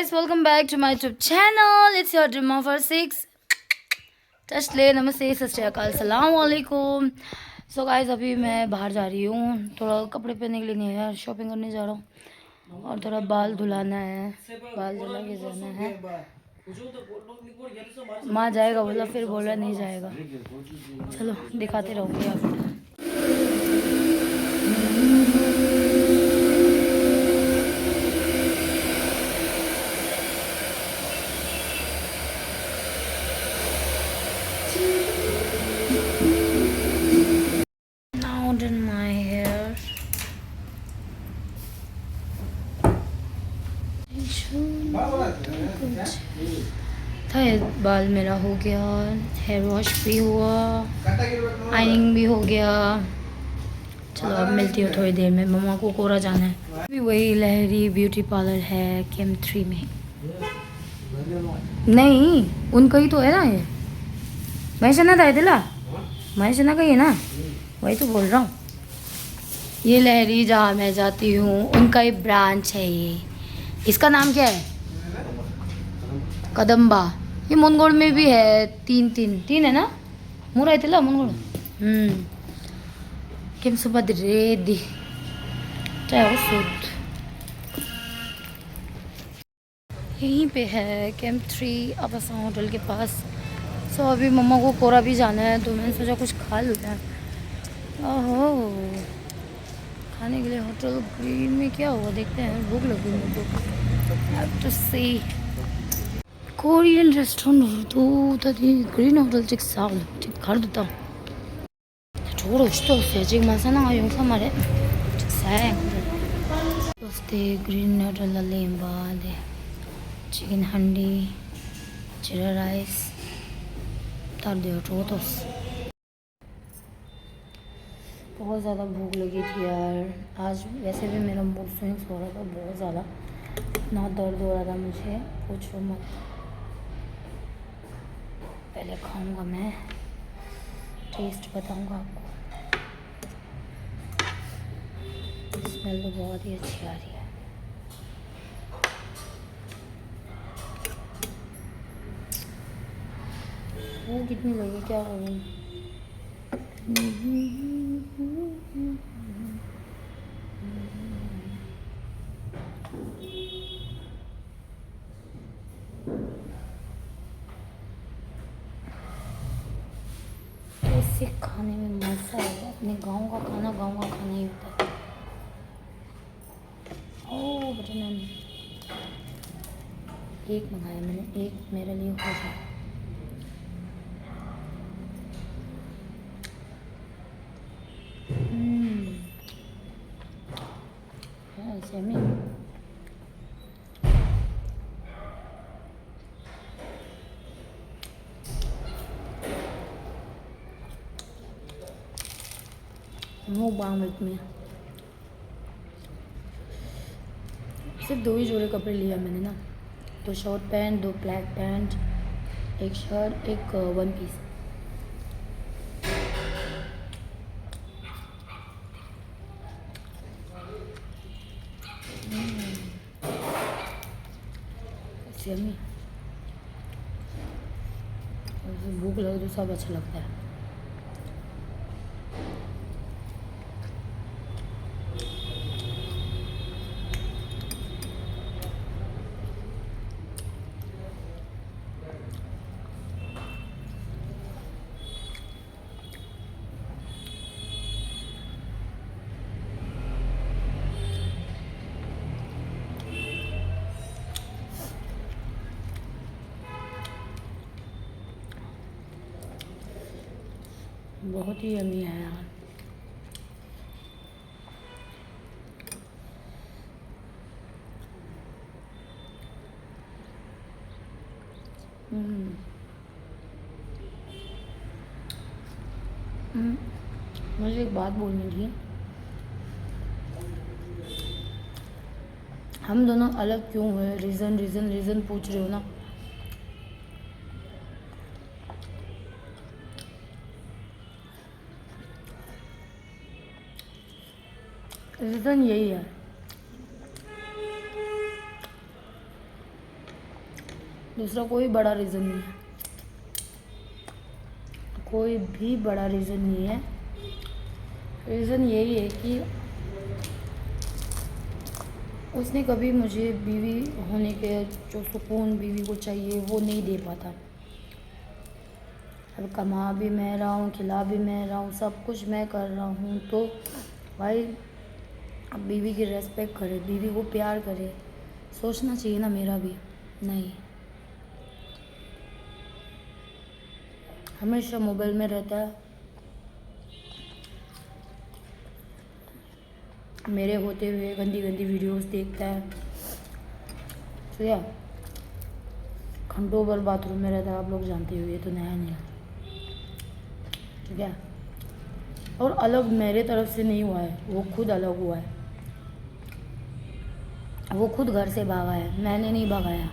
guys, welcome back to my YouTube channel. It's your Dream of 6. टचले नमस्ते सत श्री अकाल सलाम वालेकुम। सो गाइस अभी मैं बाहर जा रही हूँ, थोड़ा कपड़े पहनने के लिए नहीं है यार, शॉपिंग करने जा रहा हूँ और थोड़ा बाल धुलाना है, बाल धुला के जाना है। माँ जाएगा बोला, फिर बोला नहीं जाएगा। चलो दिखाते रहूँगी आपको। Now done my hair. था बाल मेरा हो गया, हेयर वॉश भी हुआ, आयनिंग भी हो गया। चलो अब मिलती हूँ थोड़ी देर में, मम्मा को कोरा जाना है। अभी वही लहरी ब्यूटी पार्लर है केम 3 में। नहीं उनका ही तो है ना ये, महेशना था दिला, महेशना का ही है ना, वही तो बोल रहा हूँ। ये लहरी जहाँ मैं जाती हूँ उनका ही ब्रांच है ये। इसका नाम क्या है? कदम्बा। ये मुनगोड़ में भी है, तीन है ना, मुरा इतला मुनगोड़। केम सुबह रेडी चाहे सूद यहीं पे है केम 3 आवासा होटल के पास। सो अभी मम्मा को कोरा भी जाना है तो मैंने सोचा कुछ खा लेते हैं। ओहो खाने के लिए होटल ग्रीन में क्या होगा देखते हैं, भूख लगी मुझे तो सी कोरियन रेस्टोरेंट तो ग्रीन होटल 직 싸움 직 가르다 저거로 시도했어요. 지금 마사나가 용사 말에 직사해 दोस्ते ग्रीन होटल लेम्बा दे चिकन हंडी जीरा राइस तार दे टोटोस। बहुत ज़्यादा भूख लगी थी यार आज, वैसे भी मेरा मूड स्विंग्स हो रहा था बहुत ज़्यादा, इतना दर्द हो रहा था मुझे पूछो मत। पहले खाऊंगा मैं, टेस्ट बताऊंगा आपको। स्मेल तो बहुत ही अच्छी आ रही है। वो कितनी लगी क्या करूँ। ऐसे खाने में मज़ा है, अपने गांव का खाना ही होता है। ओह बटर नान एक मंगाया मैंने, एक मेरे लिए हो जाए। ऐसे में बांग में सिर्फ 2 ही जोड़े कपड़े लिया मैंने ना, 2 शॉर्ट पैंट, 2 ब्लैक पैंट, एक शर्ट, एक वन पीस। भूख लगे तो सब अच्छा लगता है। बहुत ही यम्मी है यार। मुझे एक बात बोलनी थी, हम दोनों अलग क्यों हुए? रीज़न पूछ रहे हो ना। रीज़न यही है, दूसरा कोई बड़ा रीज़न नहीं है, कोई भी बड़ा रीज़न नहीं है। रीज़न यही है कि उसने कभी मुझे बीवी होने के जो सुकून बीवी को चाहिए वो नहीं दे पाता। अब कमा भी मैं रहा हूँ, खिला भी मैं रहा हूँ, सब कुछ मैं कर रहा हूँ, तो भाई अब बीवी की रेस्पेक्ट करे, बीवी को प्यार करे, सोचना चाहिए ना मेरा भी। नहीं, हमेशा मोबाइल में रहता है, मेरे होते हुए गंदी गंदी वीडियोस देखता है, तो या घंटों भर बाथरूम में रहता है, आप लोग जानते हो, ये तो नया नहीं है, ठीक है। और अलग मेरे तरफ से नहीं हुआ है, वो खुद अलग हुआ है, वो खुद घर से भागा है, मैंने नहीं भगाया।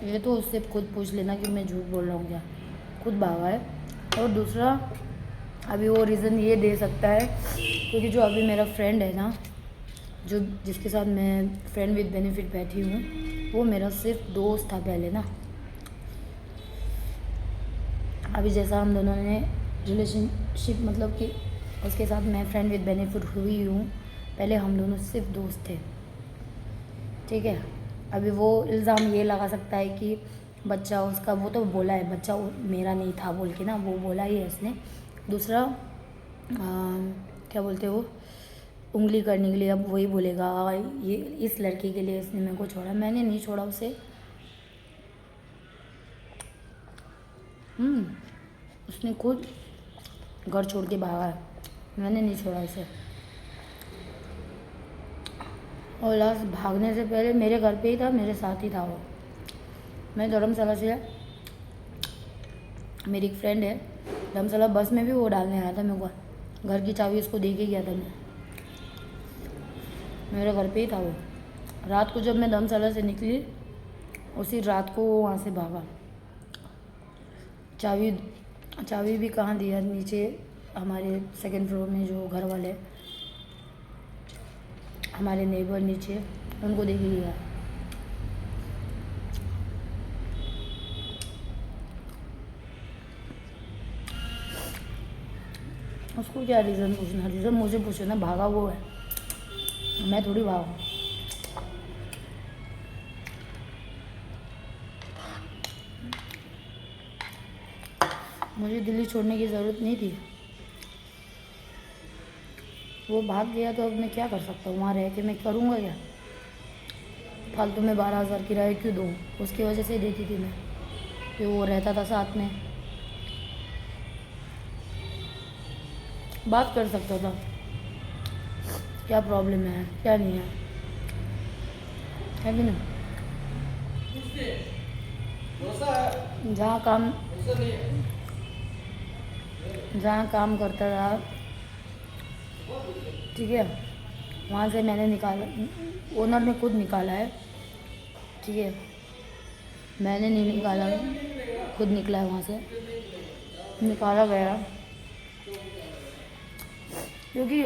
ये तो उससे खुद पूछ लेना कि मैं झूठ बोल रहा हूँ क्या, खुद भागा है। और दूसरा अभी वो रीज़न ये दे सकता है क्योंकि जो अभी मेरा फ्रेंड है ना, जो जिसके साथ मैं फ्रेंड विद बेनिफिट बैठी हूँ, वो मेरा सिर्फ दोस्त था पहले ना। अभी जैसा हम दोनों ने रिलेशनशिप मतलब कि उसके साथ मैं फ्रेंड विद बेनिफिट हुई हूँ, पहले हम दोनों सिर्फ दोस्त थे, ठीक है। अभी वो इल्ज़ाम ये लगा सकता है कि बच्चा उसका, वो तो बोला है बच्चा मेरा नहीं था बोल के ना, वो बोला ही है उसने। दूसरा क्या बोलते वो, उंगली करने के लिए अब वही बोलेगा ये इस लड़की के लिए इसने मेरे को छोड़ा, मैंने नहीं छोड़ा उसे। उसने खुद घर छोड़ के भागा है, मैंने नहीं छोड़ा उसे। और लास्ट भागने से पहले मेरे घर पे ही था, मेरे साथ ही था वो। मैं धर्मशाला से, मेरी एक फ्रेंड है धर्मशाला, बस में भी वो डालने आया था मेरे को, घर की चाबी उसको दे के गया था मैं, मेरे घर पे ही था वो। रात को जब मैं धर्मशाला से निकली, उसी रात को वो वहाँ से भागा। चाबी भी कहाँ दिया, नीचे हमारे सेकंड फ्लोर में जो घर वाले हमारे नेबर नीचे, उनको दे के गया। उसको क्या रीज़न पूछना, रीज़न मुझे पूछो ना, भागा वो है, मैं थोड़ी भागा। मुझे दिल्ली छोड़ने की ज़रूरत नहीं थी, वो भाग गया तो अब मैं क्या कर सकता हूँ, वहाँ रह के मैं करूँगा क्या, फालतू में 12,000 किराया क्यों दूँ, उसकी वजह से देती थी मैं कि वो रहता था साथ में, बात कर सकता था क्या प्रॉब्लम है क्या नहीं है कि नहीं। जहाँ काम करता था, ठीक है, वहाँ से मैंने निकाला, ओनर ने खुद निकाला है, ठीक है, मैंने नहीं निकाला, खुद निकला है वहाँ से, निकाला गया क्योंकि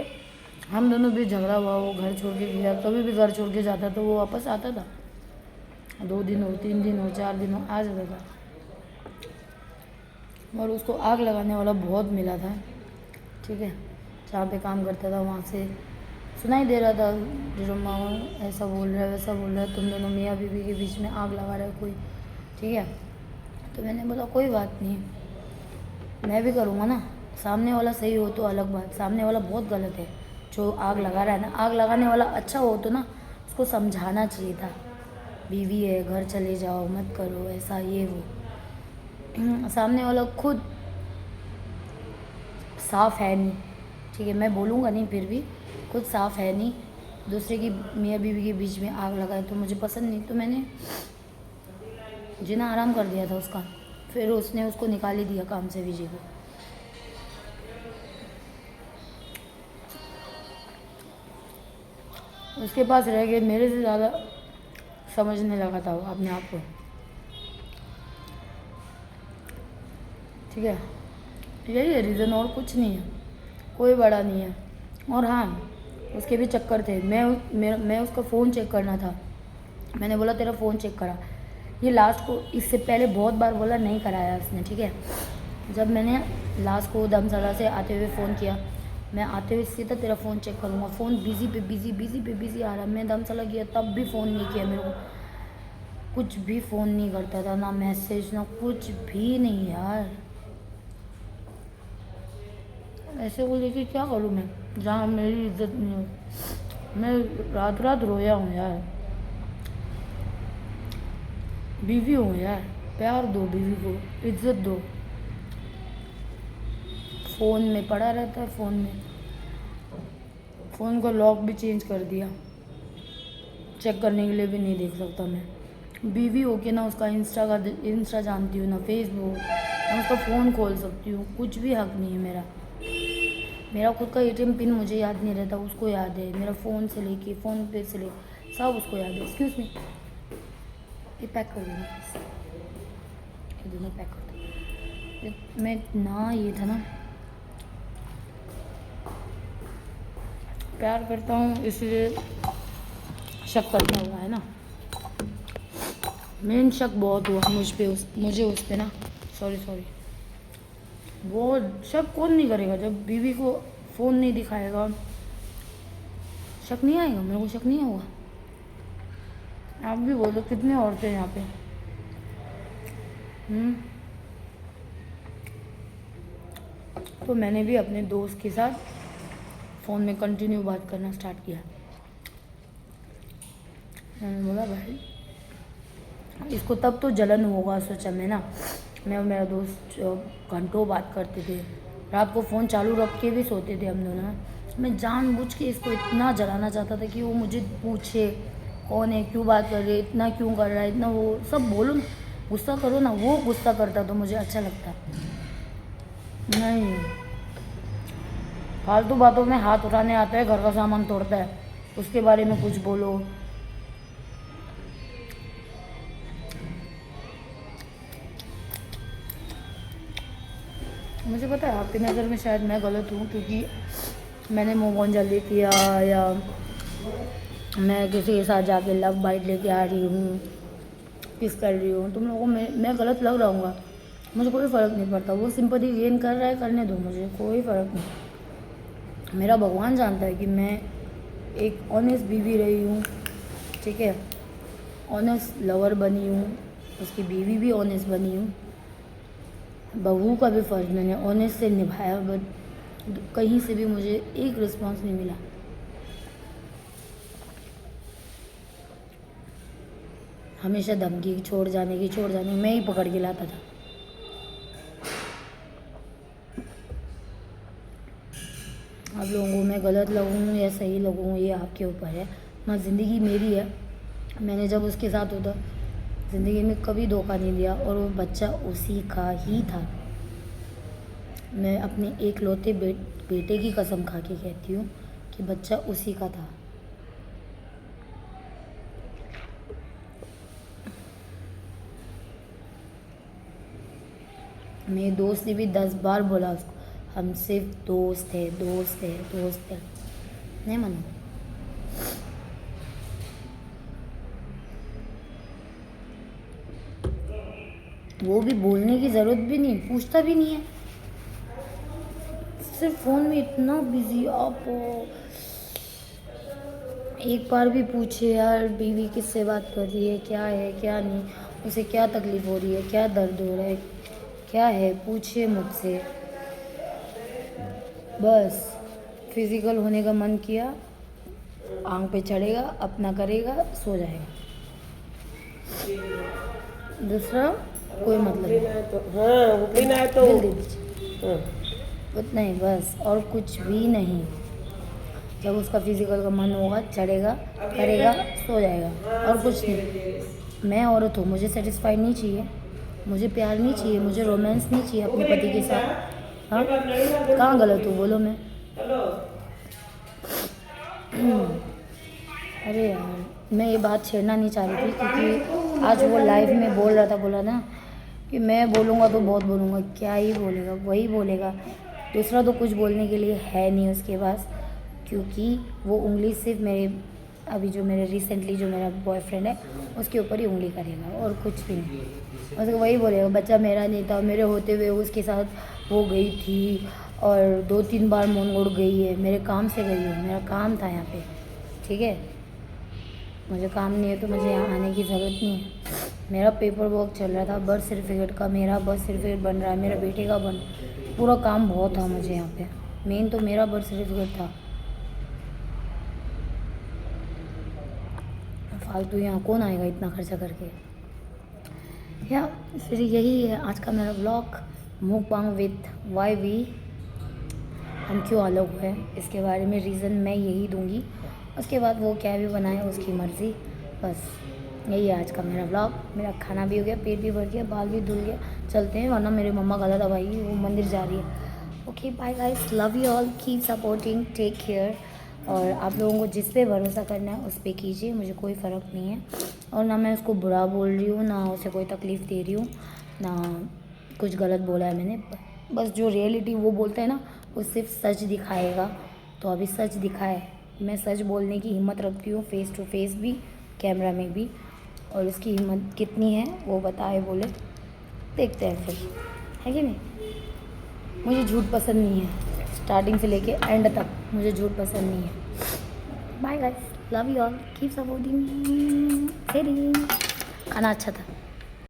हम दोनों भी झगड़ा हुआ, वो घर छोड़ के गया, कभी भी घर छोड़ के जाता तो वो वापस आता था, 2 दिन हो, 3 दिन हो, 4 दिन हो, आ जाता था। और उसको आग लगाने वाला बहुत मिला था, ठीक है, जहाँ पे काम करता था वहाँ से सुनाई दे रहा था, जुम्मा ऐसा बोल रहा है वैसा बोल रहा है, तुम दोनों मियाँ बीवी के बीच में आग लगा रहा है कोई, ठीक है। तो मैंने बोला कोई बात नहीं, मैं भी करूँगा ना, सामने वाला सही हो तो अलग बात, सामने वाला बहुत गलत है जो आग लगा रहा है ना, आग लगाने वाला अच्छा हो तो ना उसको समझाना चाहिए था, बीवी है घर चले जाओ मत करो ऐसा ये वो। सामने वाला खुद साफ़ है नहीं, ठीक है, मैं बोलूँगा नहीं, फिर भी खुद साफ़ है नहीं, दूसरे की मियाँ बीवी के बीच में आग लगाए तो मुझे पसंद नहीं, तो मैंने जीना आराम कर दिया था उसका। फिर उसने उसको निकाल ही दिया काम से, विजय को। उसके पास रह के मेरे से ज़्यादा समझने लगा था वो अपने आप को, ठीक है, यही है रीज़न और कुछ नहीं है। कोई बड़ा नहीं है। और हाँ, उसके भी चक्कर थे। मैं उसका फ़ोन चेक करना था, मैंने बोला तेरा फ़ोन चेक करा। ये लास्ट को इससे पहले बहुत बार बोला, नहीं कराया उसने, ठीक है। जब मैंने लास्ट को धर्मशाला से आते हुए फ़ोन किया, मैं आते हुए सीधा तेरा फ़ोन चेक करूँगा, फ़ोन बिज़ी पे बिज़ी आ रहा है। मैं धर्मशाला गया तब भी फ़ोन नहीं किया मेरे को, कुछ भी फ़ोन नहीं करता था, ना मैसेज ना कुछ भी नहीं यार। ऐसे को लेके क्या करूँ मैं, जहाँ मेरी इज्जत नहीं हो। मैं रात रात रोया हूँ यार। बीवी हूँ यार, प्यार दो बीवी को, इज्जत दो। फ़ोन में पड़ा रहता है, फ़ोन का लॉक भी चेंज कर दिया, चेक करने के लिए भी नहीं देख सकता मैं। बीवी हो के ना उसका इंस्टा जानती हूँ, ना फेसबुक, ना उसका फ़ोन खोल सकती हूँ, कुछ भी हक नहीं है मेरा। मेरा खुद का एटीएम पिन मुझे याद नहीं रहता, उसको याद है। मेरा फ़ोन से लेके फ़ोन पे से लेके सब उसको याद है। एक्सक्यूज़ मी, ये पैक कर देना प्लीज़, ये दोनों पैक कर दो। मैं ना ये था ना, प्यार करता हूँ इसलिए शक करता हुआ है ना। मेन शक बहुत हुआ मुझे उस पे ना, सॉरी। वो शक कौन नहीं करेगा जब बीवी को फ़ोन नहीं दिखाएगा, शक नहीं आएगा, मेरे को शक नहीं होगा। आप भी बोलो कितने औरतें यहाँ पे। तो मैंने भी अपने दोस्त के साथ फ़ोन में कंटिन्यू बात करना स्टार्ट किया। मैंने बोला भाई इसको तब तो जलन होगा, सोचा मैं ना। मैं और मेरा दोस्त घंटों बात करते थे, रात को फ़ोन चालू रख के भी सोते थे हम दोनों। मैं जानबूझ के इसको इतना जलाना चाहता था कि वो मुझे पूछे कौन है, क्यों बात कर रही है, इतना क्यों कर रहा है, इतना वो सब बोलो, गुस्सा करो ना। वो गुस्सा करता तो मुझे अच्छा लगता। नहीं, फालतू बातों में हाथ उठाने आता है, घर का सामान तोड़ता है, उसके बारे में कुछ बोलो। मुझे पता है आपकी नज़र में शायद मैं गलत हूँ, क्योंकि मैंने मुँह बहुत जल्दी किया, या मैं किसी के साथ जाके लव बाइट लेके आ रही हूँ, किस कर रही हूँ। तुम लोगों को मैं गलत लग रहा हूँ, मुझे कोई फ़र्क नहीं पड़ता। वो सिंपैथी गेन कर रहा है, करने दो, मुझे कोई फ़र्क नहीं। मेरा भगवान जानता है कि मैं एक ऑनेस्ट बीवी रही हूँ, ठीक है, ऑनेस्ट लवर बनी हूँ, उसकी बीवी भी ऑनेस्ट बनी हूँ। बहू का भी फ़र्ज मैंने ऑनेस्ट से निभाया, बट कहीं से भी मुझे एक रिस्पांस नहीं मिला। हमेशा धमकी, छोड़ जाने की, मैं ही पकड़ के लाता था। आप लोगों को मैं गलत लगूँ या सही लगूँ ये आपके ऊपर है ना। ज़िंदगी मेरी है, मैंने जब उसके साथ होता ज़िंदगी में कभी धोखा नहीं दिया, और वो बच्चा उसी का ही था। मैं अपने एकलौते बेटे की कसम खा के कहती हूँ कि बच्चा उसी का था। मेरे दोस्त ने भी 10 बार बोला उसको, हम सिर्फ दोस्त है। नहीं मानो। वो भी बोलने की ज़रूरत भी नहीं, पूछता भी नहीं है, सिर्फ फ़ोन में इतना बिजी। आप एक बार भी पूछे यार बीवी किससे बात कर रही है, क्या है क्या नहीं, उसे क्या तकलीफ़ हो रही है, क्या दर्द हो रहा है, क्या है, पूछिए मुझसे। बस फिज़िकल होने का मन किया, आंख पे चढ़ेगा, अपना करेगा, सो जाएगा। दूसरा कोई मतलब नहीं। तो दिल दे दीजिए, उतना ही बस, और कुछ भी नहीं। जब उसका फिज़िकल का मन होगा, चढ़ेगा, करेगा, सो जाएगा, और कुछ नहीं। मैं औरत हूँ, मुझे सेटिस्फाई नहीं चाहिए, मुझे प्यार नहीं चाहिए, मुझे रोमांस नहीं चाहिए अपने पति के साथ। हाँ, कहाँ गलत हूँ बोलो मैं। अरे यार, मैं ये बात छेड़ना नहीं चाह रही थी, क्योंकि आज वो लाइव में बोल रहा था, बोला ना कि मैं बोलूँगा तो बहुत बोलूँगा। क्या ही बोलेगा, वही बोलेगा दूसरा तो कुछ बोलने के लिए है नहीं उसके पास, क्योंकि वो उंगली सिर्फ मेरे अभी जो मेरे रिसेंटली जो मेरा बॉयफ्रेंड है उसके ऊपर ही उंगली करेगा और कुछ भी नहीं। उसको वही बोलेगा बच्चा मेरा नहीं था, मेरे होते हुए उसके साथ वो गई थी और 2-3 बार मंगोड़ गई है, मेरे काम से गई है, मेरा काम था यहाँ पे, ठीक है। मुझे काम नहीं है तो मुझे यहाँ आने की ज़रूरत नहीं है। मेरा पेपर वर्क चल रहा था बर्थ सर्टिफिकेट का, मेरा बर्थ सर्टिफिकेट बन रहा है, मेरे बेटे का बन, पूरा काम बहुत था मुझे यहाँ पे। मेन तो मेरा बर्थ सर्टिफिकेट था। फालतू यहाँ कौन आएगा इतना खर्चा करके। या फिर यही है आज का मेरा व्लॉग, मुकबांग विथ वाई वी। हम क्यों अलग हुए इसके बारे में रीज़न मैं यही दूंगी, उसके बाद वो क्या भी बनाए उसकी मर्ज़ी। बस यही है आज का मेरा व्लॉग। मेरा खाना भी हो गया, पेट भी भर गया, बाल भी धुल गया। चलते हैं वरना मेरी मम्मा गलत दवाई वो मंदिर जा रही है। Okay bye guys, love you all, keep supporting, take care. और आप लोगों को जिस पे भरोसा करना है उस पे कीजिए, मुझे कोई फ़र्क नहीं है। और ना मैं उसको बुरा बोल रही हूँ, ना उसे कोई तकलीफ़ दे रही हूँ, ना कुछ गलत बोला है मैंने। बस जो रियलिटी वो बोलते हैं ना, वो सिर्फ सच दिखाएगा। तो अभी सच दिखाए, मैं सच बोलने की हिम्मत रखती हूँ, फेस टू फेस भी, कैमरा में भी। और उसकी हिम्मत कितनी है वो बताए बोले, देखते हैं फिर, है कि नहीं। मुझे झूठ पसंद नहीं है, स्टार्टिंग से लेके एंड तक मुझे झूठ पसंद नहीं है। Bye guys, love you all, keep supporting. खाना अच्छा था।